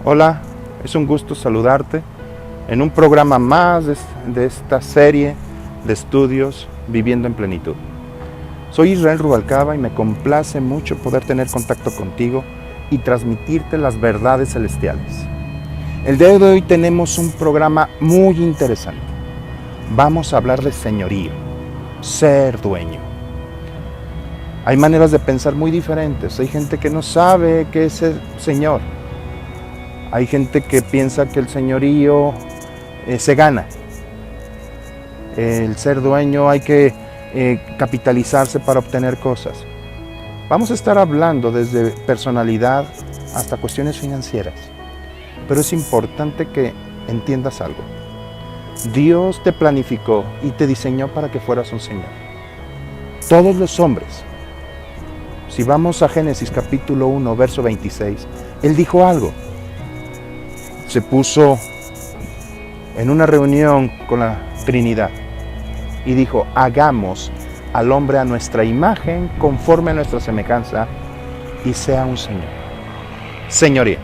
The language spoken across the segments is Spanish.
Hola, es un gusto saludarte en un programa más de esta serie de estudios Viviendo en Plenitud. Soy Israel Rubalcaba y me complace mucho poder tener contacto contigo y transmitirte las verdades celestiales. El día de hoy tenemos un programa muy interesante. Vamos a hablar de señorío, ser dueño. Hay maneras de pensar muy diferentes. Hay gente que no sabe qué es ser señor. Hay gente que piensa que el señorío se gana. El ser dueño hay que capitalizarse para obtener cosas. Vamos a estar hablando desde personalidad hasta cuestiones financieras. Pero es importante que entiendas algo. Dios te planificó y te diseñó para que fueras un señor. Todos los hombres. Si vamos a Génesis capítulo 1, verso 26, Él dijo algo. Se puso en una reunión con la Trinidad y dijo: hagamos al hombre a nuestra imagen, conforme a nuestra semejanza, y sea un señor. Señoría.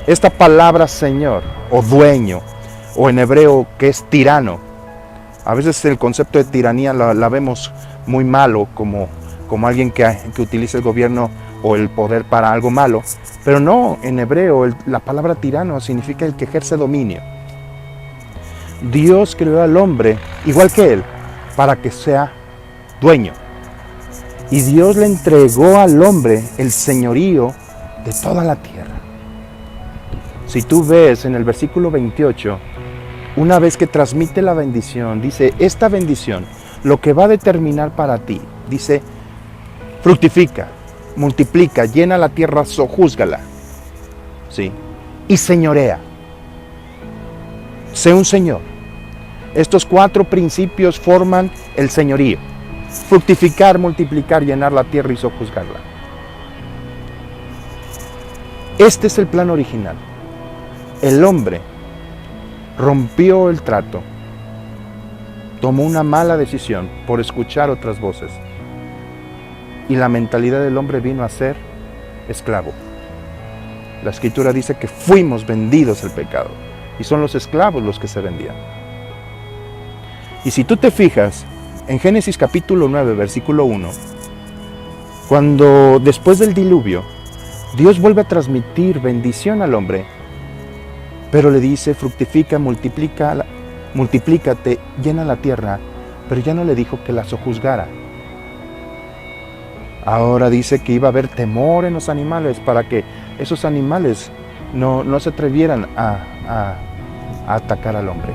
Esta palabra señor o dueño, o en hebreo que es tirano, a veces el concepto de tiranía la vemos muy malo, como alguien que utiliza el gobierno o el poder para algo malo, pero no, en hebreo la palabra tirano significa el que ejerce dominio. Dios creó al hombre igual que él para que sea dueño, y Dios le entregó al hombre el señorío de toda la tierra. Si tú ves en el versículo 28, una vez que transmite la bendición, dice: esta bendición, lo que va a determinar para ti, dice: fructifica, multiplica, llena la tierra, sojúzgala, ¿sí? Y señorea. Sé un señor. Estos 4 principios forman el señorío: fructificar, multiplicar, llenar la tierra y sojuzgarla. Este es el plan original. El hombre rompió el trato, tomó una mala decisión por escuchar otras voces, y la mentalidad del hombre vino a ser esclavo. La Escritura dice que fuimos vendidos al pecado, y son los esclavos los que se vendían. Y si tú te fijas en Génesis capítulo 9, versículo 1, cuando después del diluvio Dios vuelve a transmitir bendición al hombre, pero le dice: fructifica, multiplícate, llena la tierra, pero ya no le dijo que la sojuzgara. Ahora dice que iba a haber temor en los animales para que esos animales no se atrevieran a atacar al hombre.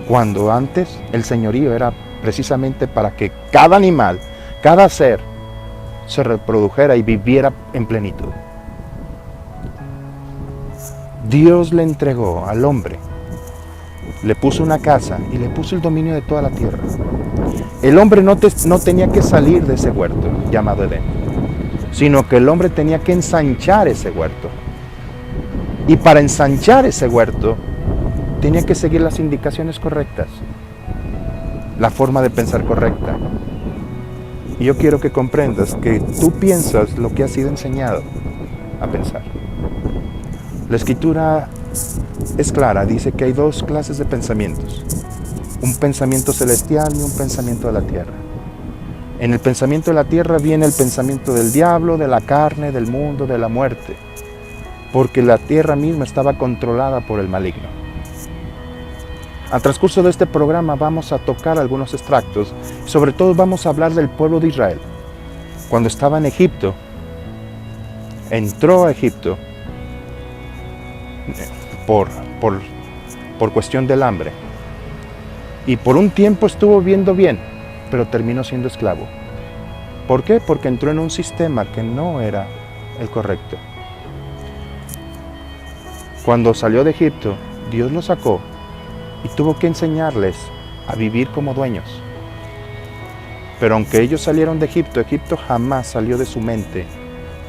Cuando antes el señorío era precisamente para que cada animal, cada ser, se reprodujera y viviera en plenitud. Dios le entregó al hombre, le puso una casa y le puso el dominio de toda la tierra. El hombre no tenía que salir de ese huerto llamado Edén, sino que el hombre tenía que ensanchar ese huerto. Y para ensanchar ese huerto tenía que seguir las indicaciones correctas, la forma de pensar correcta. Y yo quiero que comprendas que tú piensas lo que has sido enseñado a pensar. La Escritura es clara, dice que hay 2 clases de pensamientos: un pensamiento celestial y un pensamiento de la tierra. En el pensamiento de la tierra viene el pensamiento del diablo, de la carne, del mundo, de la muerte, porque la tierra misma estaba controlada por el maligno. Al transcurso de este programa vamos a tocar algunos extractos, sobre todo vamos a hablar del pueblo de Israel. Cuando estaba en Egipto, entró a Egipto por cuestión del hambre, y por un tiempo estuvo viendo bien, pero terminó siendo esclavo. ¿Por qué? Porque entró en un sistema que no era el correcto. Cuando salió de Egipto, Dios lo sacó y tuvo que enseñarles a vivir como dueños. Pero aunque ellos salieron de Egipto, Egipto jamás salió de su mente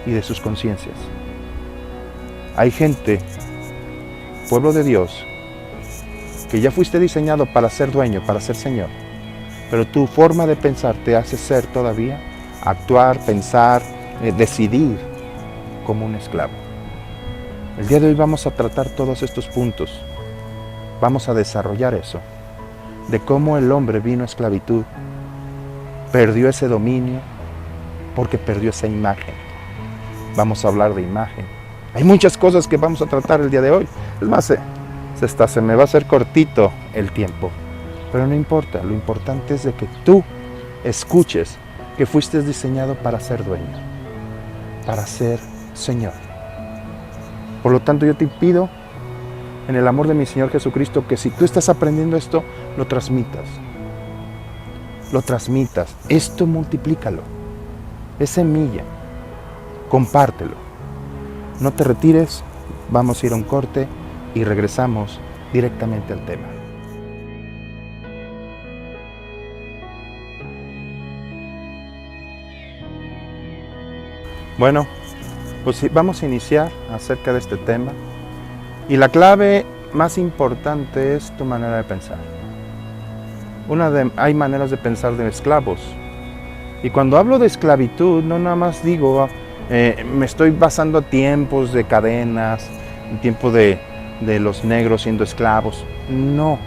y de sus conciencias. Hay gente, pueblo de Dios, que ya fuiste diseñado para ser dueño, para ser señor, pero tu forma de pensar te hace ser todavía, actuar, pensar, decidir como un esclavo. El día de hoy vamos a tratar todos estos puntos. Vamos a desarrollar eso, de cómo el hombre vino a esclavitud, perdió ese dominio porque perdió esa imagen. Vamos a hablar de imagen. Hay muchas cosas que vamos a tratar el día de hoy. Es más, se me va a hacer cortito el tiempo, pero no importa. Lo importante es de que tú escuches que fuiste diseñado para ser dueño, para ser Señor. Por lo tanto, yo te pido, en el amor de mi Señor Jesucristo, que si tú estás aprendiendo esto, lo transmitas. Lo transmitas. Esto multiplícalo. Es semilla. Compártelo. No te retires. Vamos a ir a un corte y regresamos directamente al tema. Bueno, pues vamos a iniciar acerca de este tema. Y la clave más importante es tu manera de pensar. Hay maneras de pensar de esclavos. Y cuando hablo de esclavitud, no nada más digo, me estoy basando a tiempos de cadenas, en tiempo de los negros siendo esclavos. No.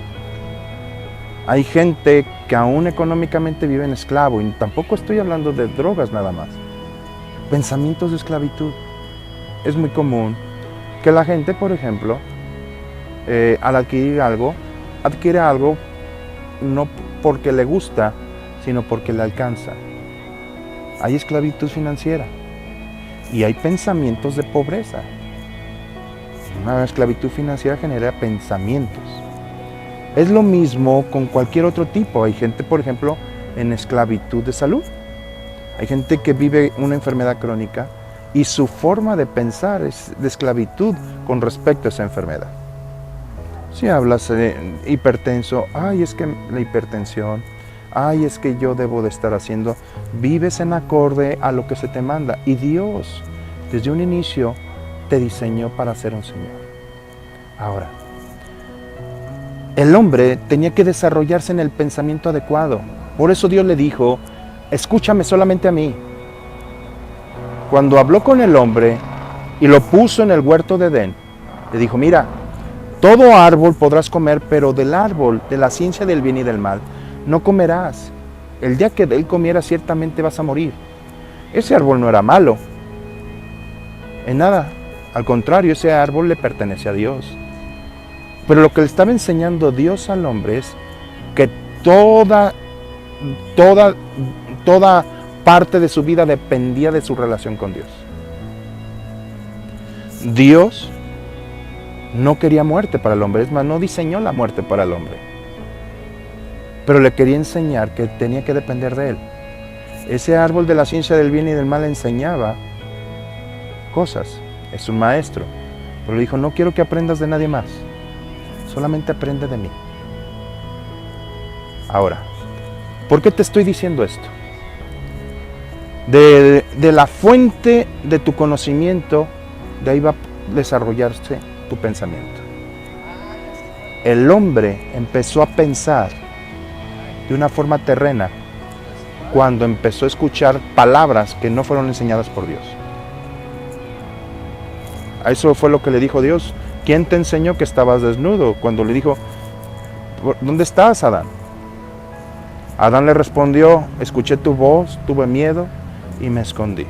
Hay gente que aún económicamente vive en esclavo. Y tampoco estoy hablando de drogas nada más. Pensamientos de esclavitud. Es muy común que la gente, por ejemplo, al adquirir algo, adquiere algo no porque le gusta, sino porque le alcanza. Hay esclavitud financiera y hay pensamientos de pobreza. Una esclavitud financiera genera pensamientos. Es lo mismo con cualquier otro tipo. Hay gente, por ejemplo, en esclavitud de salud. Hay gente que vive una enfermedad crónica y su forma de pensar es de esclavitud con respecto a esa enfermedad. Si hablas de hipertenso, ay, es que la hipertensión, ay, es que yo debo de estar haciendo, vives en acorde a lo que se te manda. Y Dios, desde un inicio, te diseñó para ser un Señor. Ahora, el hombre tenía que desarrollarse en el pensamiento adecuado. Por eso Dios le dijo, escúchame solamente a mí. Cuando habló con el hombre y lo puso en el huerto de Edén, le dijo, mira, todo árbol podrás comer, pero del árbol de la ciencia del bien y del mal no comerás. El día que de él comieras ciertamente vas a morir. Ese árbol no era malo, en nada. Al contrario, ese árbol le pertenece a Dios. Pero lo que le estaba enseñando Dios al hombre es que toda parte de su vida dependía de su relación con Dios. Dios no quería muerte para el hombre, es más, no diseñó la muerte para el hombre. Pero le quería enseñar que tenía que depender de él. Ese árbol de la ciencia del bien y del mal enseñaba cosas, es un maestro. Pero le dijo, no quiero que aprendas de nadie más, solamente aprende de mí. Ahora, ¿por qué te estoy diciendo esto? De la fuente de tu conocimiento, de ahí va a desarrollarse tu pensamiento. El hombre empezó a pensar de una forma terrena cuando empezó a escuchar palabras que no fueron enseñadas por Dios. A eso fue lo que le dijo Dios. ¿Quién te enseñó que estabas desnudo? Cuando le dijo, ¿dónde estás, Adán? Adán le respondió, escuché tu voz, tuve miedo y me escondí.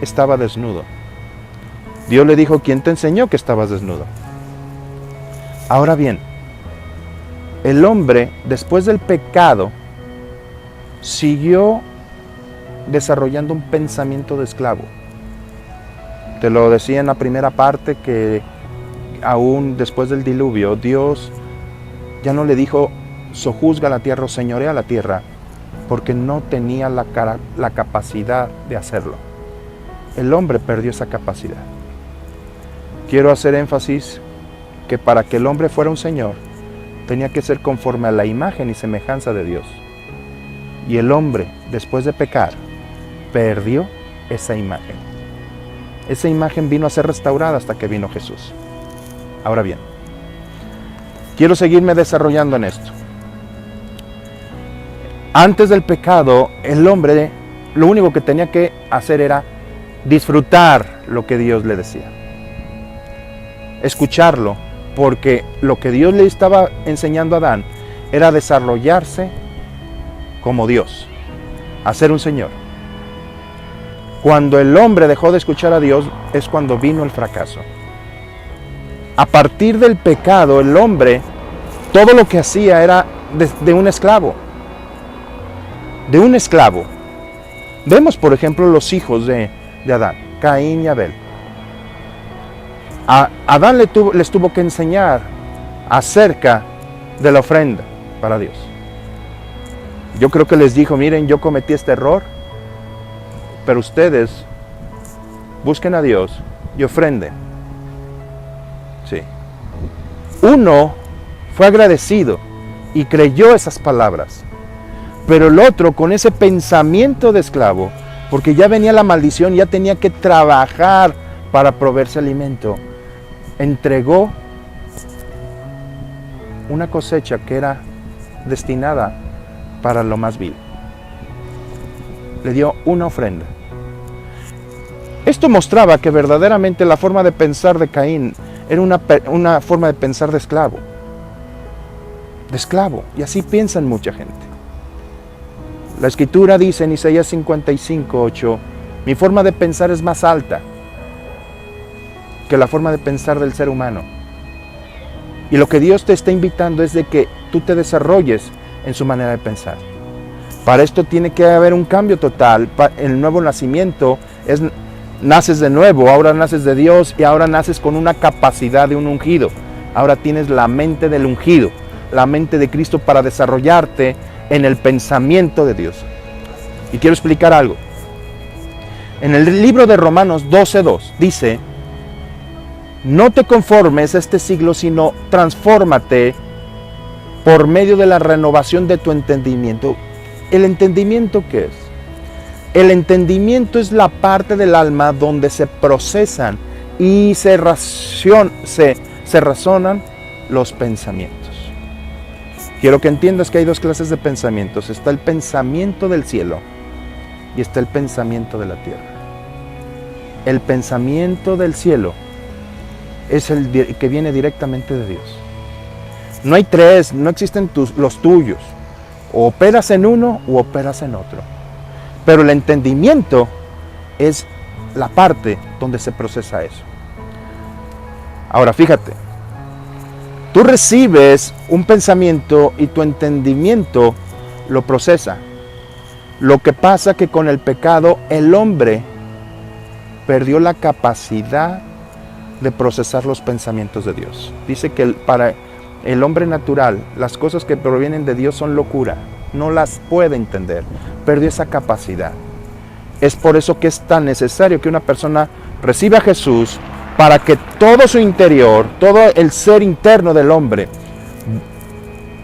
Estaba desnudo. Dios le dijo, ¿quién te enseñó que estabas desnudo? Ahora bien, el hombre, después del pecado, siguió desarrollando un pensamiento de esclavo. Te lo decía en la primera parte que aún después del diluvio, Dios ya no le dijo, sojuzga la tierra o señorea la tierra, porque no tenía la capacidad de hacerlo. El hombre perdió esa capacidad. Quiero hacer énfasis que para que el hombre fuera un señor, tenía que ser conforme a la imagen y semejanza de Dios. Y el hombre, después de pecar, perdió esa imagen. Esa imagen vino a ser restaurada hasta que vino Jesús. Ahora bien, quiero seguirme desarrollando en esto. Antes del pecado, el hombre lo único que tenía que hacer era disfrutar lo que Dios le decía, escucharlo, porque lo que Dios le estaba enseñando a Adán era desarrollarse como Dios, a ser un Señor. Cuando el hombre dejó de escuchar a Dios es cuando vino el fracaso. A partir del pecado, el hombre, todo lo que hacía era de un esclavo. De un esclavo. Vemos, por ejemplo, los hijos de Adán, Caín y Abel. A Adán les tuvo que enseñar acerca de la ofrenda para Dios. Yo creo que les dijo, miren, yo cometí este error, pero ustedes busquen a Dios y ofrenden. Sí. Uno fue agradecido y creyó esas palabras, pero el otro, con ese pensamiento de esclavo, porque ya venía la maldición, ya tenía que trabajar para proveerse alimento, entregó una cosecha que era destinada para lo más vil. Le dio una ofrenda. Esto mostraba que verdaderamente la forma de pensar de Caín era una forma de pensar de esclavo. De esclavo. Y así piensan mucha gente. La Escritura dice en Isaías 55:8, mi forma de pensar es más alta que la forma de pensar del ser humano. Y lo que Dios te está invitando es de que tú te desarrolles en su manera de pensar. Para esto tiene que haber un cambio total. El nuevo nacimiento es, naces de nuevo, ahora naces de Dios y ahora naces con una capacidad de un ungido. Ahora tienes la mente del ungido, la mente de Cristo para desarrollarte en el pensamiento de Dios. Y quiero explicar algo. En el libro de Romanos 12:2 dice, no te conformes a este siglo, sino transfórmate por medio de la renovación de tu entendimiento. ¿El entendimiento qué es? El entendimiento es la parte del alma donde se procesan y se razonan los pensamientos. Quiero que entiendas que hay dos clases de pensamientos. Está el pensamiento del cielo y está el pensamiento de la tierra. El pensamiento del cielo es el que viene directamente de Dios. No hay tres, no existen los tuyos. O operas en uno o operas en otro. Pero el entendimiento es la parte donde se procesa eso. Ahora fíjate, tú recibes un pensamiento y tu entendimiento lo procesa. Lo que pasa que con el pecado el hombre perdió la capacidad de procesar los pensamientos de Dios. Dice que para el hombre natural, las cosas que provienen de Dios son locura. No las puede entender. Perdió esa capacidad. Es por eso que es tan necesario que una persona reciba a Jesús para que todo su interior, todo el ser interno del hombre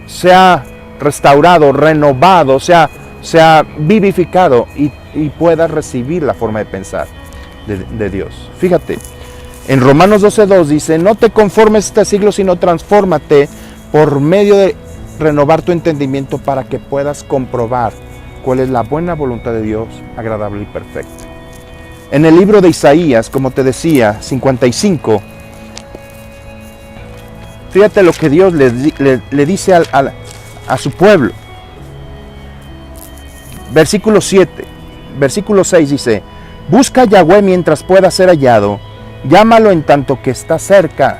sea restaurado, renovado, sea vivificado y pueda recibir la forma de pensar de Dios. Fíjate. En Romanos 12:2 dice, no te conformes a este siglo, sino transfórmate por medio de renovar tu entendimiento para que puedas comprobar cuál es la buena voluntad de Dios, agradable y perfecta. En el libro de Isaías, como te decía, 55, fíjate lo que Dios le dice a su pueblo. Versículo 7, versículo 6 dice, busca a Yahweh mientras pueda ser hallado, llámalo en tanto que está cerca.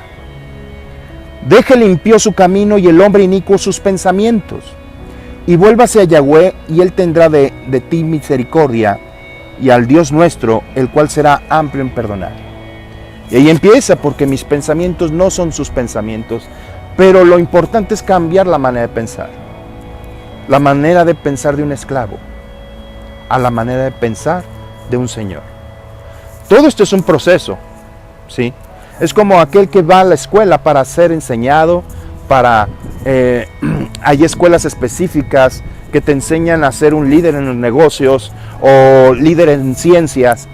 Deje limpio su camino y el hombre inicuo sus pensamientos. Y vuélvase a Yahweh y él tendrá de ti misericordia, y al Dios nuestro, el cual será amplio en perdonar. Y ahí empieza, porque mis pensamientos no son sus pensamientos, pero lo importante es cambiar la manera de pensar. La manera de pensar de un esclavo a la manera de pensar de un señor. Todo esto es un proceso. ¿Sí? Es como aquel que va a la escuela para ser enseñado, hay escuelas específicas que te enseñan a ser un líder en los negocios o líder en ciencias.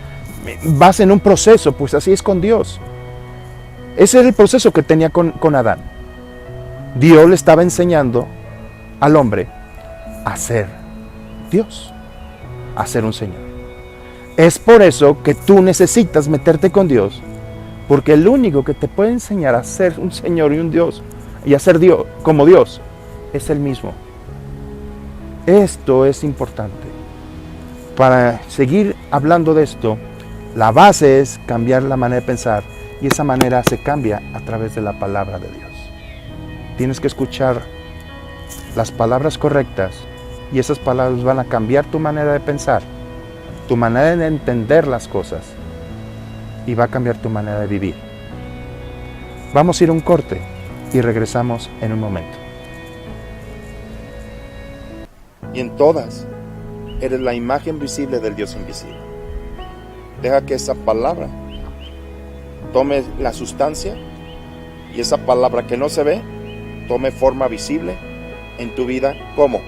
Vas en un proceso, pues así es con Dios. Ese es el proceso que tenía con Adán. Dios le estaba enseñando al hombre a ser Dios, a ser un Señor. Es por eso que tú necesitas meterte con Dios, porque el único que te puede enseñar a ser un Señor y un Dios, y a ser Dios como Dios, es Él mismo. Esto es importante. Para seguir hablando de esto, la base es cambiar la manera de pensar, y esa manera se cambia a través de la palabra de Dios. Tienes que escuchar las palabras correctas, y esas palabras van a cambiar tu manera de pensar, tu manera de entender las cosas, y va a cambiar tu manera de vivir. Vamos a ir a un corte y regresamos en un momento. Y en todas eres la imagen visible del Dios invisible. Deja que esa palabra tome la sustancia, y esa palabra que no se ve tome forma visible en tu vida. ¿Cómo?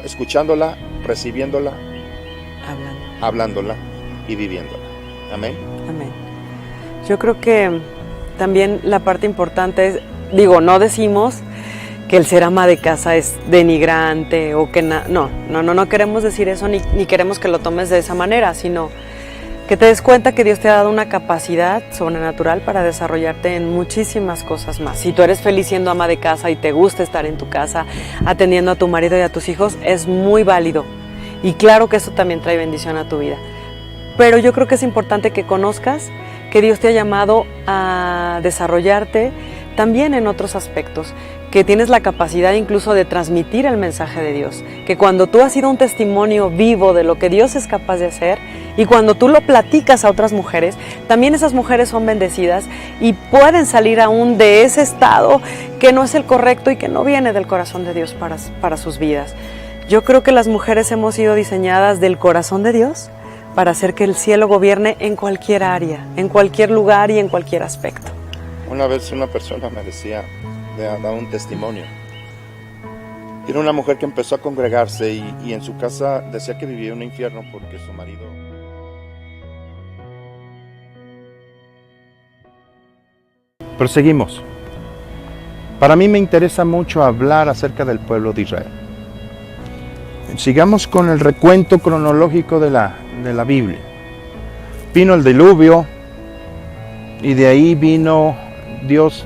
Escuchándola, recibiéndola, hablándola y viviéndola. Amén. Amén. Yo creo que también la parte importante es, no decimos que el ser ama de casa es denigrante o que no queremos decir eso, ni queremos que lo tomes de esa manera, sino que te des cuenta que Dios te ha dado una capacidad sobrenatural para desarrollarte en muchísimas cosas más. Si tú eres feliz siendo ama de casa y te gusta estar en tu casa atendiendo a tu marido y a tus hijos, es muy válido, y claro que eso también trae bendición a tu vida. Pero yo creo que es importante que conozcas que Dios te ha llamado a desarrollarte también en otros aspectos, que tienes la capacidad incluso de transmitir el mensaje de Dios, que cuando tú has sido un testimonio vivo de lo que Dios es capaz de hacer, y cuando tú lo platicas a otras mujeres, también esas mujeres son bendecidas y pueden salir aún de ese estado que no es el correcto y que no viene del corazón de Dios para sus vidas. Yo creo que las mujeres hemos sido diseñadas del corazón de Dios para hacer que el cielo gobierne en cualquier área, en cualquier lugar y en cualquier aspecto. Una vez una persona me decía, daba un testimonio. Era una mujer que empezó a congregarse y en su casa decía que vivía un infierno porque su marido... Proseguimos. Para mí me interesa mucho hablar acerca del pueblo de Israel. Sigamos con el recuento cronológico de la Biblia. Vino el diluvio y de ahí vino Dios,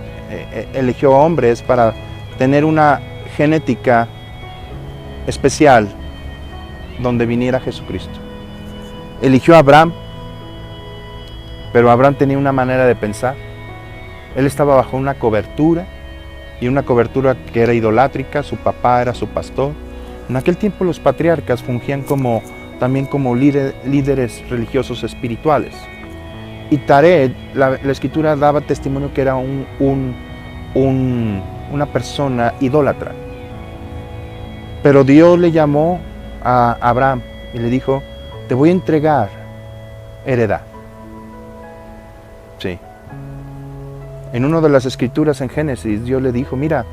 eligió hombres para tener una genética especial donde viniera Jesucristo. Eligió a Abraham, pero Abraham tenía una manera de pensar. Él estaba bajo una cobertura, y una cobertura que era idolátrica. Su papá era su pastor. En aquel tiempo los patriarcas fungían también como líderes religiosos espirituales. Y Tared, la escritura daba testimonio que era una persona idólatra. Pero Dios le llamó a Abraham y le dijo, te voy a entregar heredad. Sí. En una de las escrituras en Génesis, Dios le dijo, mira,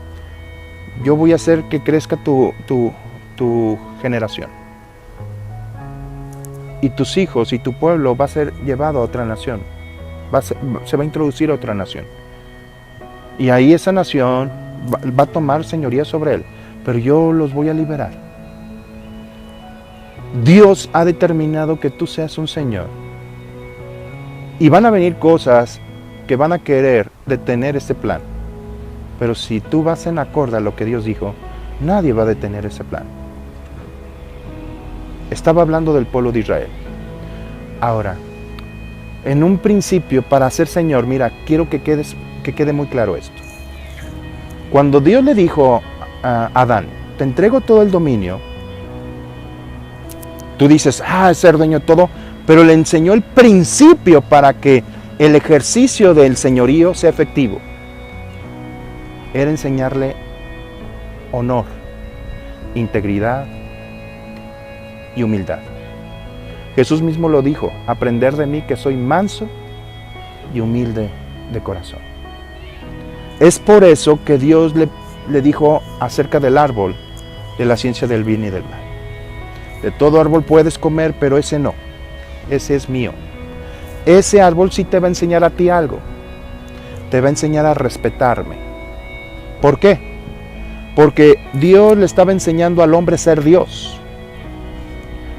yo voy a hacer que crezca tu generación. Y tus hijos y tu pueblo va a ser llevado a otra nación. Se va a introducir a otra nación. Y ahí esa nación va a tomar señoría sobre él. Pero yo los voy a liberar. Dios ha determinado que tú seas un señor. Y van a venir cosas que van a querer detener este plan. Pero si tú vas en acorde a lo que Dios dijo, nadie va a detener ese plan. Estaba hablando del pueblo de Israel. Ahora, en un principio, para ser Señor, mira, quiero que quede muy claro esto. Cuando Dios le dijo a Adán, te entrego todo el dominio, tú dices, es ser dueño de todo, pero le enseñó el principio para que el ejercicio del señorío sea efectivo. Era enseñarle honor, integridad y humildad. Jesús mismo lo dijo, aprender de mí que soy manso y humilde de corazón. Es por eso que Dios le dijo acerca del árbol de la ciencia del bien y del mal. De todo árbol puedes comer, pero ese no. Ese es mío. Ese árbol sí te va a enseñar a ti algo. Te va a enseñar a respetarme. ¿Por qué? Porque Dios le estaba enseñando al hombre a ser Dios.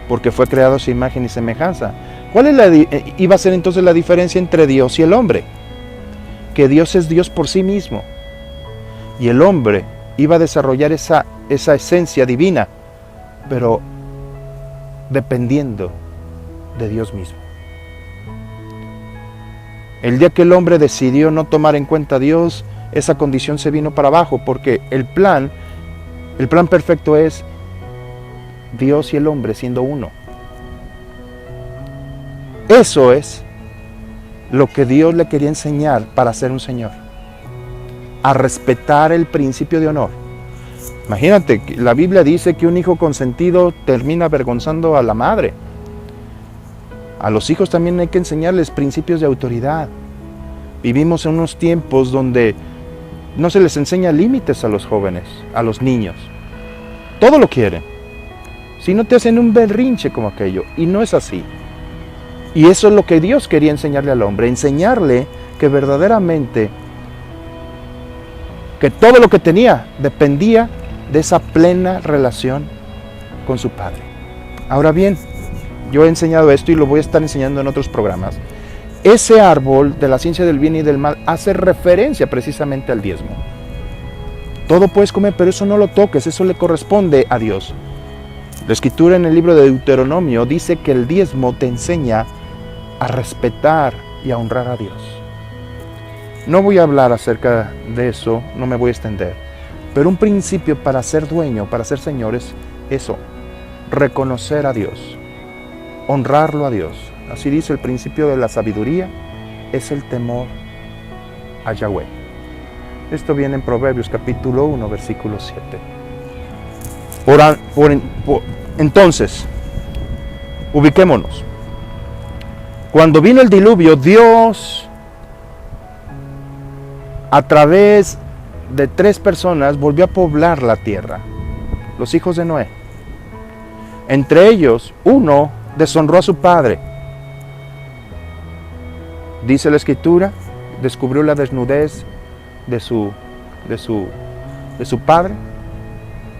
porque fue creado a su imagen y semejanza. ¿Cuál iba a ser entonces la diferencia entre Dios y el hombre? Que Dios es Dios por sí mismo, y el hombre iba a desarrollar esa esencia divina, pero dependiendo de Dios mismo. El día que el hombre decidió no tomar en cuenta a Dios, esa condición se vino para abajo, porque el plan perfecto es Dios y el hombre siendo uno. Eso es lo que Dios le quería enseñar para ser un Señor, a respetar el principio de honor. Imagínate, la Biblia dice que un hijo consentido termina avergonzando a la madre. A los hijos también hay que enseñarles principios de autoridad. Vivimos en unos tiempos donde no se les enseña límites a los jóvenes, a los niños. Todo lo quieren. Si no te hacen un berrinche como aquello, y no es así. Y eso es lo que Dios quería enseñarle al hombre, enseñarle que verdaderamente que todo lo que tenía dependía de esa plena relación con su Padre. Ahora bien, yo he enseñado esto y lo voy a estar enseñando en otros programas. Ese árbol de la ciencia del bien y del mal hace referencia precisamente al diezmo. Todo puedes comer, pero eso no lo toques, eso le corresponde a Dios. La Escritura en el libro de Deuteronomio dice que el diezmo te enseña a respetar y a honrar a Dios. No voy a hablar acerca de eso, no me voy a extender, pero un principio para ser dueño, para ser señor es eso, reconocer a Dios, honrarlo a Dios. Así dice el principio de la sabiduría, es el temor a Yahweh. Esto viene en Proverbios capítulo 1, versículo 7. Entonces, ubiquémonos. Cuando vino el diluvio, Dios, a través de 3 personas, volvió a poblar la tierra, los hijos de Noé. Entre ellos, uno deshonró a su padre. Dice la Escritura, descubrió la desnudez de su padre.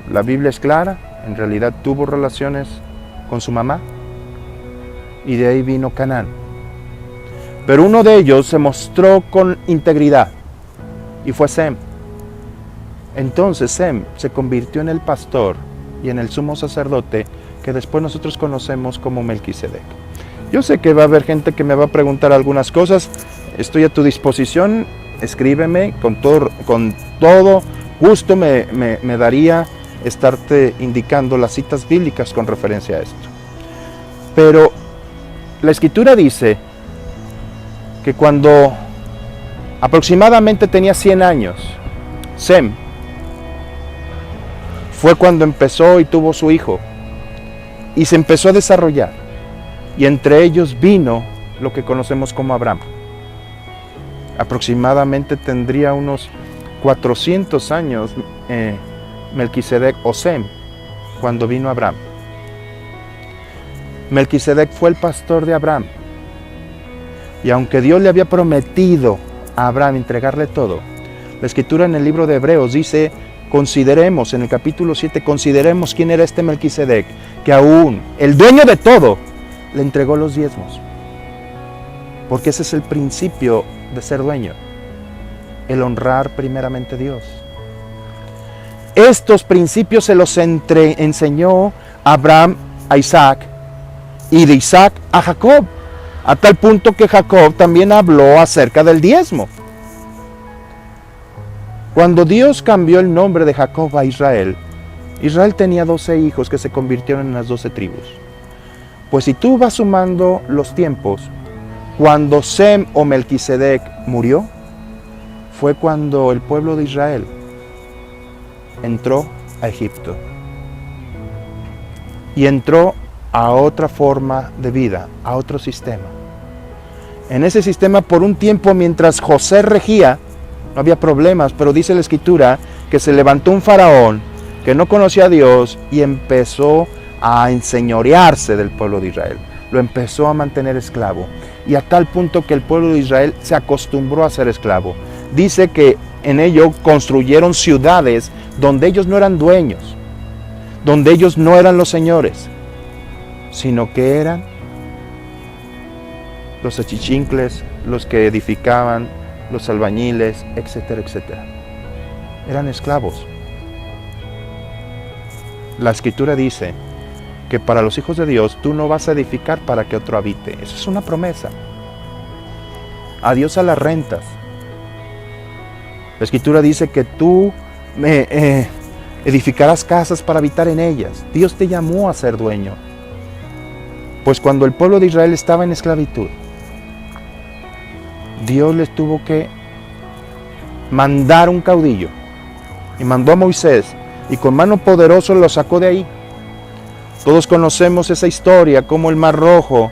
La Biblia es clara, en realidad tuvo relaciones con su mamá, y de ahí vino Canaán. Pero uno de ellos se mostró con integridad, y fue Sem. Entonces Sem se convirtió en el pastor y en el sumo sacerdote que después nosotros conocemos como Melquisedec. Yo sé que va a haber gente que me va a preguntar algunas cosas, estoy a tu disposición, escríbeme, con todo gusto me daría estarte indicando las citas bíblicas con referencia a esto. Pero la Escritura dice que cuando aproximadamente tenía 100 años, Sem, fue cuando empezó y tuvo su hijo, y se empezó a desarrollar, y entre ellos vino lo que conocemos como Abraham. Aproximadamente tendría unos 400 años Melquisedec o Sem cuando vino Abraham. Melquisedec fue el pastor de Abraham, y aunque Dios le había prometido a Abraham entregarle todo, la Escritura en el libro de Hebreos dice, consideremos, en el capítulo 7, consideremos quién era este Melquisedec, que aún el dueño de todo le entregó los diezmos, porque ese es el principio de ser dueño, el honrar primeramente a Dios. Estos principios se los enseñó Abraham a Isaac, y de Isaac a Jacob, a tal punto que Jacob también habló acerca del diezmo. Cuando Dios cambió el nombre de Jacob a Israel, Israel tenía 12 hijos que se convirtieron en las 12 tribus. Pues si tú vas sumando los tiempos, cuando Sem o Melquisedec murió, fue cuando el pueblo de Israel entró a Egipto. Y entró a otra forma de vida, a otro sistema. En ese sistema, por un tiempo, mientras José regía, no había problemas, pero dice la Escritura que se levantó un faraón que no conocía a Dios y empezó a enseñorearse del pueblo de Israel. Lo empezó a mantener esclavo, y a tal punto que el pueblo de Israel se acostumbró a ser esclavo. Dice que en ello construyeron ciudades donde ellos no eran dueños, donde ellos no eran los señores. sino que eran los achichincles, los que edificaban, los albañiles, etcétera, etcétera. Eran esclavos. La Escritura dice que para los hijos de Dios tú no vas a edificar para que otro habite. Eso es una promesa. Adiós a las rentas. La Escritura dice que tú edificarás casas para habitar en ellas. Dios te llamó a ser dueño. Pues cuando el pueblo de Israel estaba en esclavitud, Dios les tuvo que mandar un caudillo. Y mandó a Moisés. Y con mano poderosa lo sacó de ahí. Todos conocemos esa historia, cómo el Mar Rojo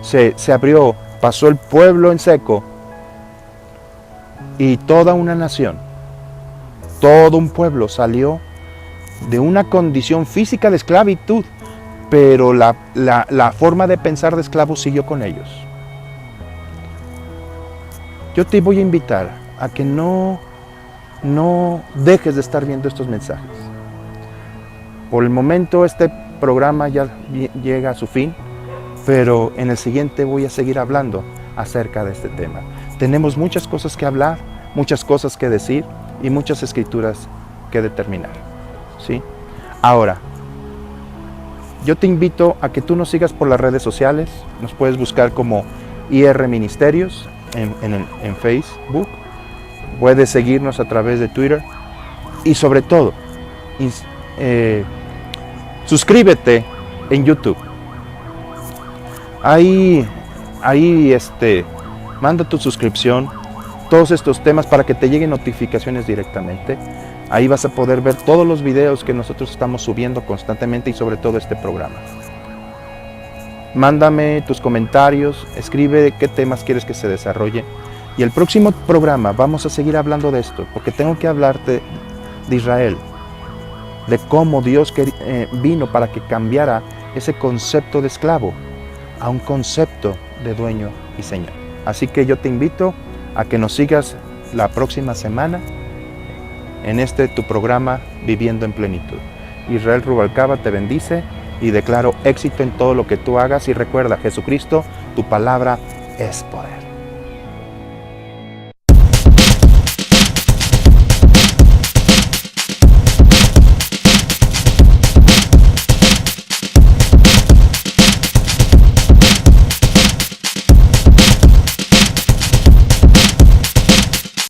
se abrió, pasó el pueblo en seco. Y toda una nación, todo un pueblo salió de una condición física de esclavitud, pero la forma de pensar de esclavos siguió con ellos. Yo te voy a invitar a que no dejes de estar viendo estos mensajes. Por el momento este programa ya llega a su fin, pero en el siguiente voy a seguir hablando acerca de este tema. Tenemos muchas cosas que hablar, muchas cosas que decir y muchas escrituras que determinar, ¿sí? Ahora, yo te invito a que tú nos sigas por las redes sociales. Nos puedes buscar como IR Ministerios en Facebook. Puedes seguirnos a través de Twitter. Y sobre todo, suscríbete en YouTube. Ahí manda tu suscripción, todos estos temas para que te lleguen notificaciones directamente. Ahí vas a poder ver todos los videos que nosotros estamos subiendo constantemente y sobre todo este programa. Mándame tus comentarios, escribe qué temas quieres que se desarrolle. Y el próximo programa vamos a seguir hablando de esto, porque tengo que hablarte de Israel, de cómo Dios vino para que cambiara ese concepto de esclavo a un concepto de dueño y señor. Así que yo te invito a que nos sigas la próxima semana en tu programa Viviendo en Plenitud. Israel Rubalcaba te bendice y declaro éxito en todo lo que tú hagas. Y recuerda, Jesucristo, tu palabra es poder.